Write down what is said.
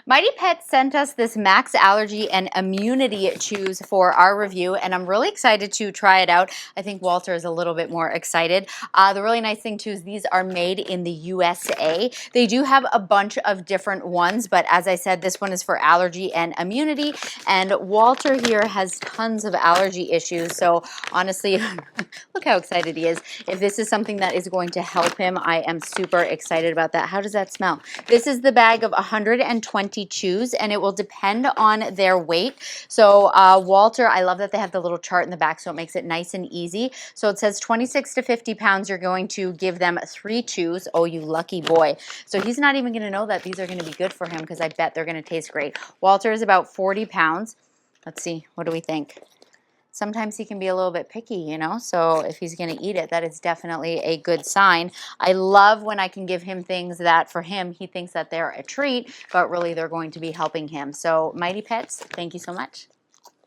Mighty Pets sent us this Max Allergy and Immunity Chews for our review, and I'm really excited to try it out. I think Walter is a little bit more excited. The really nice thing too is these are made in the USA. They do have a bunch of different ones, but as I said, this one is for allergy and immunity, and Walter here has tons of allergy issues, so honestly, look how excited he is. If this is something that is going to help him, I am super excited about that. How does that smell? This is the bag of 120 chews, and it will depend on their weight. So Walter, I love that they have the little chart in the back, so it makes it nice and easy. So it says 26 to 50 pounds, you're going to give them 3 chews. Oh, you lucky boy. So he's not even going to know that these are going to be good for him because I bet they're going to taste great. Walter is about 40 pounds. Let's see, what do we think? Sometimes he can be a little bit picky, you know, so if he's going to eat it, that is definitely a good sign. I love when I can give him things that for him, he thinks that they're a treat, but really they're going to be helping him. So Mighty Pets, thank you so much.